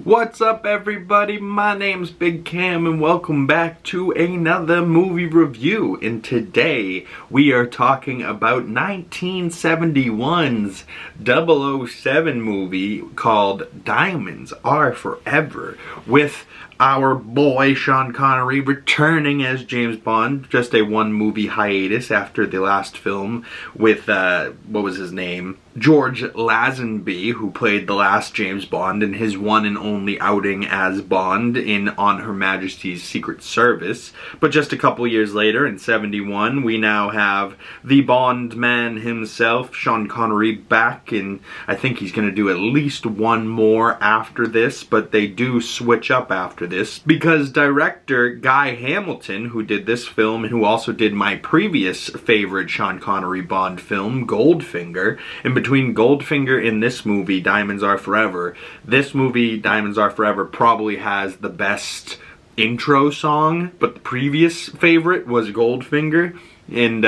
What's up everybody, my name's Big Cam and welcome back to another movie review. And today we are talking about 1971's 007 movie called Diamonds Are Forever, with our boy Sean Connery returning as James Bond. Just a one movie hiatus after the last film with, what was his name? George Lazenby, who played the last James Bond in his one and only outing as Bond in On Her Majesty's Secret Service. But just a couple years later, in 71, we now have the Bond man himself, Sean Connery, back, and I think he's going to do at least one more after this, but they do switch up after this, because director Guy Hamilton, who did this film and who also did my previous favorite Sean Connery Bond film, Goldfinger, and between Goldfinger and this movie, Diamonds Are Forever, this movie, Diamonds Are Forever, probably has the best intro song, but the previous favorite was Goldfinger. And,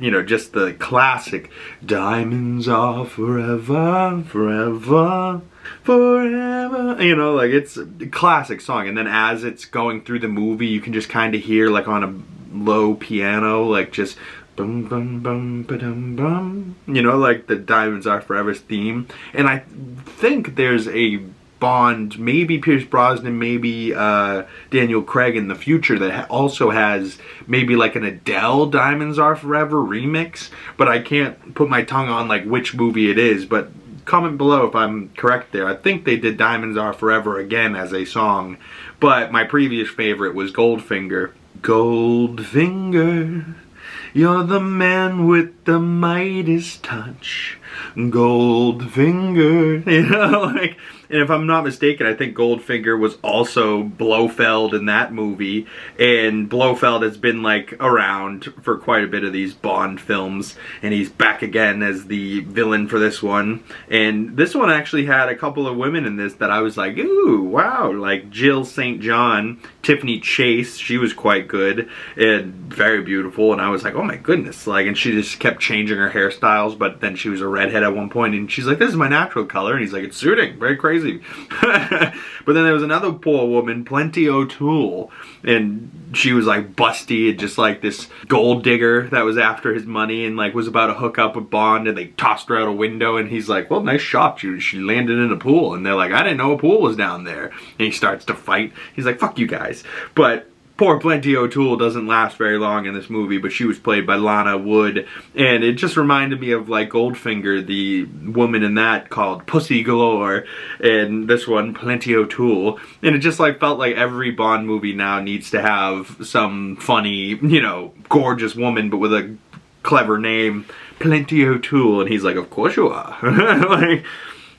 you know, just the classic, Diamonds are forever, forever, forever. You know, like, it's a classic song. And then as it's going through the movie, you can just kind of hear, like, on a low piano, like, just bum bum bum ba-dum bum. You know, like the Diamonds Are Forever's theme. And I think there's a Bond, maybe Pierce Brosnan, maybe Daniel Craig in the future that also has maybe like an Adele Diamonds Are Forever remix, but I can't put my tongue on like which movie it is, but comment below if I'm correct there. I think they did Diamonds Are Forever again as a song, but my previous favorite was Goldfinger. Goldfinger, you're the man with the Midas touch. Goldfinger, you know, like, and if I'm not mistaken, I think Goldfinger was also Blofeld in that movie, and Blofeld has been like around for quite a bit of these Bond films, and he's back again as the villain for this one. And this one actually had a couple of women in this that I was like, ooh, wow, like Jill St. John, Tiffany Chase, she was quite good and very beautiful, and I was like, oh my goodness, like, and she just kept changing her hairstyles, but then she was a redhead at one point, and she's like, this is my natural color, and he's like, it's suiting, very crazy. But then there was another poor woman, Plenty O'Toole, and she was like busty and just like this gold digger that was after his money and like was about to hook up with Bond, and they tossed her out a window, and he's like, well, nice shot, she landed in a pool, and they're like, I didn't know a pool was down there, and he starts to fight. He's like, fuck you guys. But poor Plenty O'Toole doesn't last very long in this movie, but she was played by Lana Wood, and it just reminded me of like Goldfinger, the woman in that called Pussy Galore, and this one, Plenty O'Toole, and it just like felt like every Bond movie now needs to have some funny, you know, gorgeous woman, but with a clever name, Plenty O'Toole, and he's like, of course you are. Like,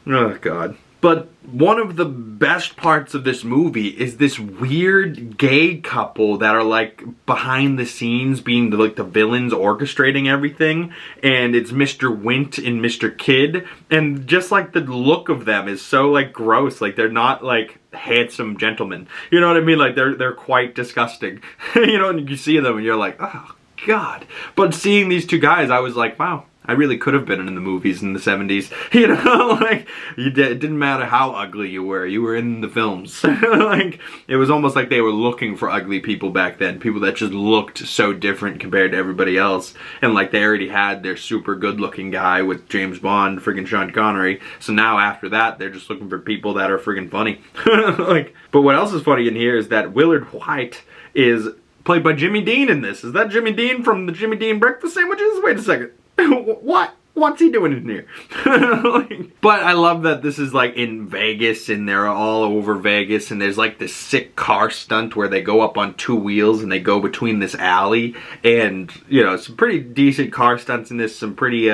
oh god. But one of the best parts of this movie is this weird gay couple that are like behind the scenes being like the villains orchestrating everything, and it's Mr. Wint and Mr. Kidd, and just like the look of them is so like gross, like they're not like handsome gentlemen, you know what I mean, like they're quite disgusting. You know, and you see them and you're like, oh god. But seeing these two guys, I was like, wow, I really could have been in the movies in the 70s, you know, like, it didn't matter how ugly you were in the films. Like, it was almost like they were looking for ugly people back then, people that just looked so different compared to everybody else, and like, they already had their super good looking guy with James Bond, friggin' Sean Connery, so now after that, they're just looking for people that are friggin' funny. Like, but what else is funny in here is that Willard White is played by Jimmy Dean in this. Is that Jimmy Dean from the Jimmy Dean breakfast sandwiches? Wait a second. What? What's he doing in here? Like, but I love that this is like in Vegas, and they're all over Vegas, and there's like this sick car stunt where they go up on two wheels and they go between this alley, and you know, some pretty decent car stunts in this, some pretty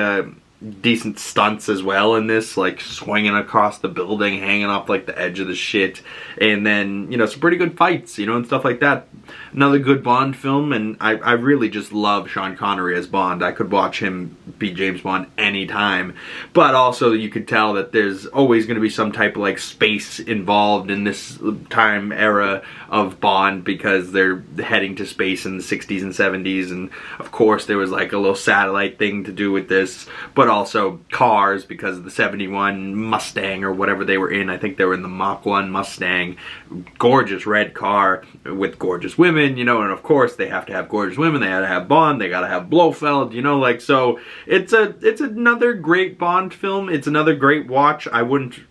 decent stunts as well in this, like swinging across the building, hanging off like the edge of the shit, and then, you know, some pretty good fights, you know, and stuff like that. Another good Bond film, and I really just love Sean Connery as Bond. I could watch him be James Bond anytime, but also you could tell that there's always going to be some type of like space involved in this time era of Bond, because they're heading to space in the 60s and 70s, and of course there was like a little satellite thing to do with this, but but also cars because of the 71 Mustang or whatever they were in. I think they were in the Mach 1 Mustang. Gorgeous red car with gorgeous women, you know, and of course they have to have gorgeous women. They gotta have Bond, they gotta have Blofeld, you know, like, so it's another great Bond film. It's another great watch. I wouldn't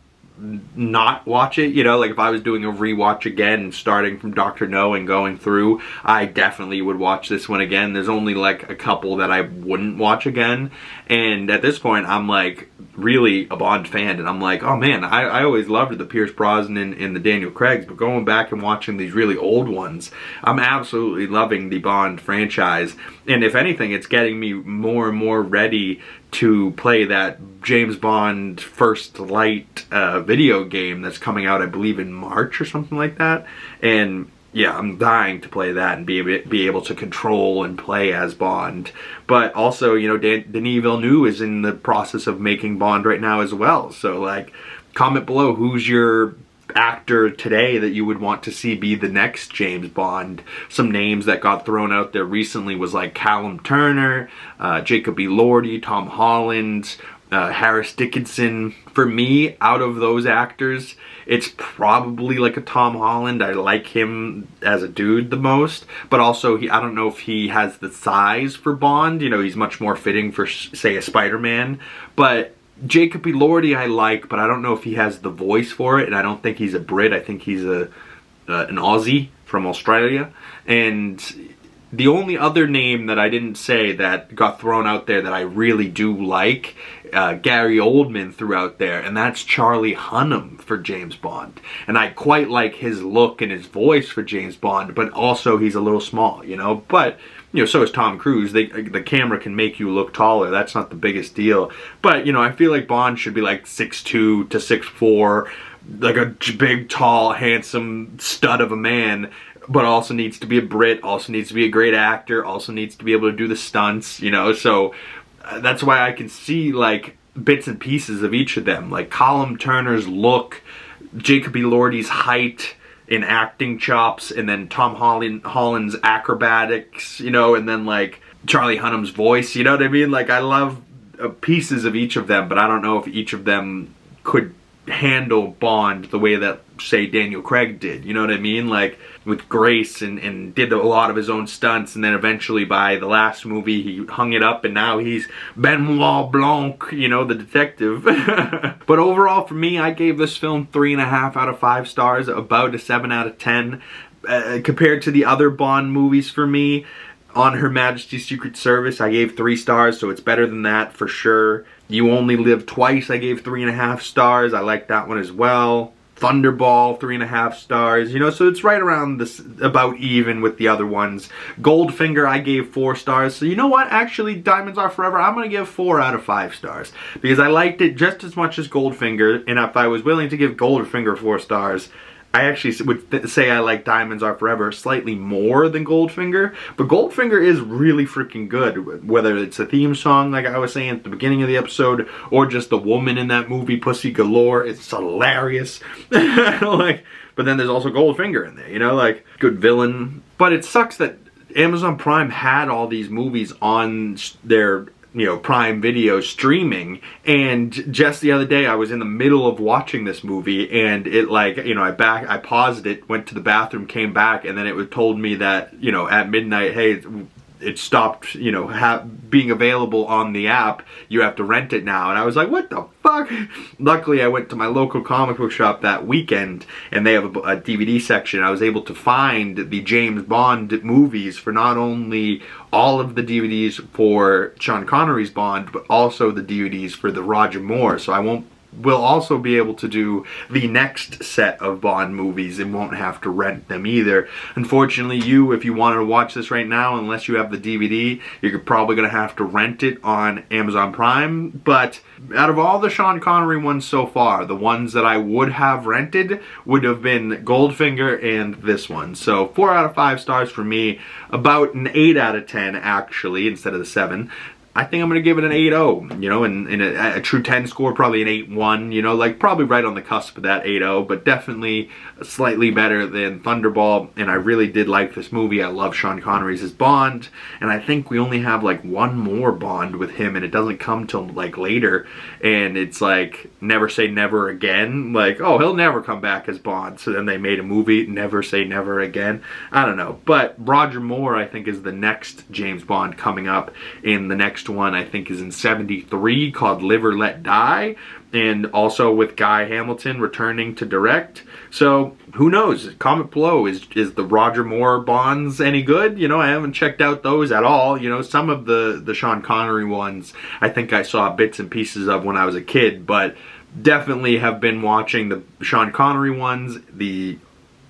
not watch it, you know, like if I was doing a rewatch again, starting from Dr. No and going through, I definitely would watch this one again. There's only like a couple that I wouldn't watch again, and at this point I'm like really a Bond fan, and I'm like, oh man, I always loved the Pierce Brosnan and the Daniel Craigs, but going back and watching these really old ones, I'm absolutely loving the Bond franchise, and if anything, it's getting me more and more ready to play that James Bond First Light video game that's coming out, I believe, in March or something like that. And yeah, I'm dying to play that and be able to control and play as Bond. But also, you know, Denis Villeneuve is in the process of making Bond right now as well. So, like, comment below who's your actor today that you would want to see be the next James Bond. Some names that got thrown out there recently was like Callum Turner, Jacob Elordi, Tom Holland, Harris Dickinson. For me, out of those actors, it's probably like a Tom Holland. I like him as a dude the most, but also I don't know if he has the size for Bond. You know, he's much more fitting for, say, a Spider-Man, but Jacob Elordi I like, but I don't know if he has the voice for it, and I don't think he's a Brit. I think he's an Aussie from Australia. And the only other name that I didn't say that got thrown out there that I really do like, Gary Oldman threw out there, and that's Charlie Hunnam for James Bond. And I quite like his look and his voice for James Bond, but also he's a little small, you know, but you know, so is Tom Cruise. The camera can make you look taller. That's not the biggest deal. But, you know, I feel like Bond should be like 6'2" to 6'4", like a big, tall, handsome stud of a man, but also needs to be a Brit, also needs to be a great actor, also needs to be able to do the stunts, you know. So that's why I can see, like, bits and pieces of each of them. Like Callum Turner's look, Jacob Elordi's height, in acting chops, and then Tom Holland's acrobatics, you know, and then like Charlie Hunnam's voice, you know what I mean? Like, I love pieces of each of them, but I don't know if each of them could handle Bond the way that, say, Daniel Craig did, you know what I mean? Like, with grace and did a lot of his own stunts, and then eventually by the last movie he hung it up and now he's Benoit Blanc, you know, the detective. But overall for me, I gave this film 3.5 out of 5 stars, about a 7 out of 10. Compared to the other Bond movies for me, On Her Majesty's Secret Service, I gave 3 stars, so it's better than that for sure. You Only Live Twice, I gave 3.5 stars. I like that one as well. Thunderball, 3.5 stars, you know, so it's right around this, about even with the other ones. Goldfinger, I gave 4 stars, so you know what, actually, Diamonds Are Forever, I'm going to give 4 out of 5 stars, because I liked it just as much as Goldfinger, and if I was willing to give Goldfinger 4 stars, I actually would say I like Diamonds Are Forever slightly more than Goldfinger, but Goldfinger is really freaking good, whether it's a theme song, like I was saying at the beginning of the episode, or just the woman in that movie, Pussy Galore. It's hilarious. Like, but then there's also Goldfinger in there, you know, like, good villain. But it sucks that Amazon Prime had all these movies on their, you know, Prime Video streaming, and just the other day I was in the middle of watching this movie, and it, like, you know, I paused it, went to the bathroom, came back, and then it told me that, you know, at midnight, hey, it stopped, you know, being available on the app. You have to rent it now. And I was like, what the fuck? Luckily, I went to my local comic book shop that weekend, and they have a DVD section. I was able to find the James Bond movies for not only all of the DVDs for Sean Connery's Bond, but also the DVDs for the Roger Moore. So we'll also be able to do the next set of Bond movies and won't have to rent them either. Unfortunately, if you wanted to watch this right now, unless you have the DVD, you're probably going to have to rent it on Amazon Prime. But out of all the Sean Connery ones so far, the ones that I would have rented would have been Goldfinger and this one. So 4 out of 5 stars for me, about an 8 out of 10 actually, instead of the 7. I think I'm going to give it an 8.0, you know, and a true 10 score, probably an 8.1, you know, like probably right on the cusp of that 8.0, but definitely slightly better than Thunderball, and I really did like this movie. I love Sean Connery's as Bond, and I think we only have like one more Bond with him, and it doesn't come till like later, and it's like Never Say Never Again, like, oh, he'll never come back as Bond, so then they made a movie, Never Say Never Again. I don't know, but Roger Moore, I think, is the next James Bond coming up, in the next one I think is in 73, called Live or Let Die, and also with Guy Hamilton returning to direct. So who knows? Comment below, is the Roger Moore Bonds any good? You know, I haven't checked out those at all. You know, some of the Sean Connery ones I think I saw bits and pieces of when I was a kid, but definitely have been watching the Sean Connery ones, the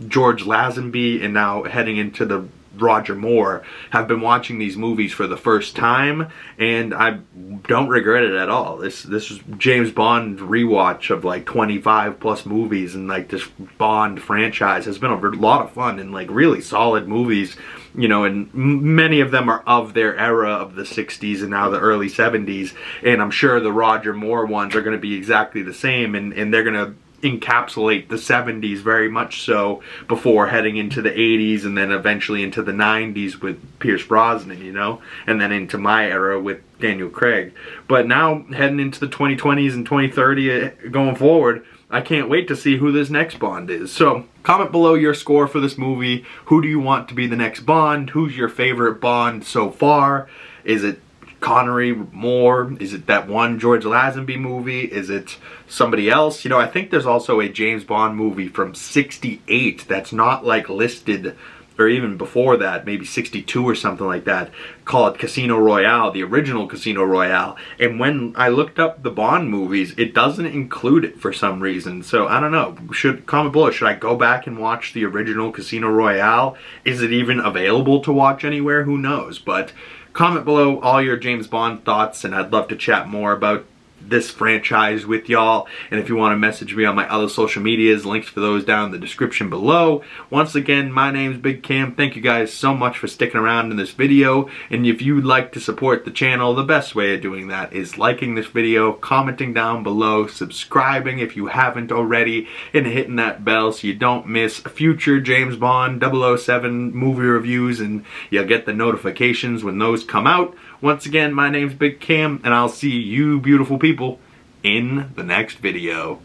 George Lazenby, and now heading into the Roger Moore. Have been watching these movies for the first time, and I don't regret it at all. This is James Bond rewatch of like 25 plus movies, and like this Bond franchise has been a lot of fun and like really solid movies, you know, and many of them are of their era of the 60s and now the early 70s, and I'm sure the Roger Moore ones are going to be exactly the same, and they're going to encapsulate the 70s very much so before heading into the 80s and then eventually into the 90s with Pierce Brosnan, you know, and then into my era with Daniel Craig. But now heading into the 2020s and 2030 going forward, I can't wait to see who this next Bond is. So comment below your score for this movie. Who do you want to be the next Bond? Who's your favorite Bond so far? Is it Connery, Moore? Is it that one George Lazenby movie? Is it somebody else? You know, I think there's also a James Bond movie from 68 that's not like listed, or even before that, maybe 62 or something like that, called Casino Royale, the original Casino Royale. And when I looked up the Bond movies, it doesn't include it for some reason. So I don't know. Comment below, should I go back and watch the original Casino Royale? Is it even available to watch anywhere? Who knows? But comment below all your James Bond thoughts, and I'd love to chat more about this franchise with y'all. And if you want to message me on my other social medias, links for those down in the description below. Once again, my name's Big Cam. Thank you guys so much for sticking around in this video. And if you'd like to support the channel, the best way of doing that is liking this video, commenting down below, subscribing if you haven't already, and hitting that bell so you don't miss future James Bond 007 movie reviews, and you'll get the notifications when those come out. Once again, my name's Big Cam, and I'll see you beautiful people in the next video.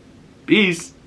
Peace!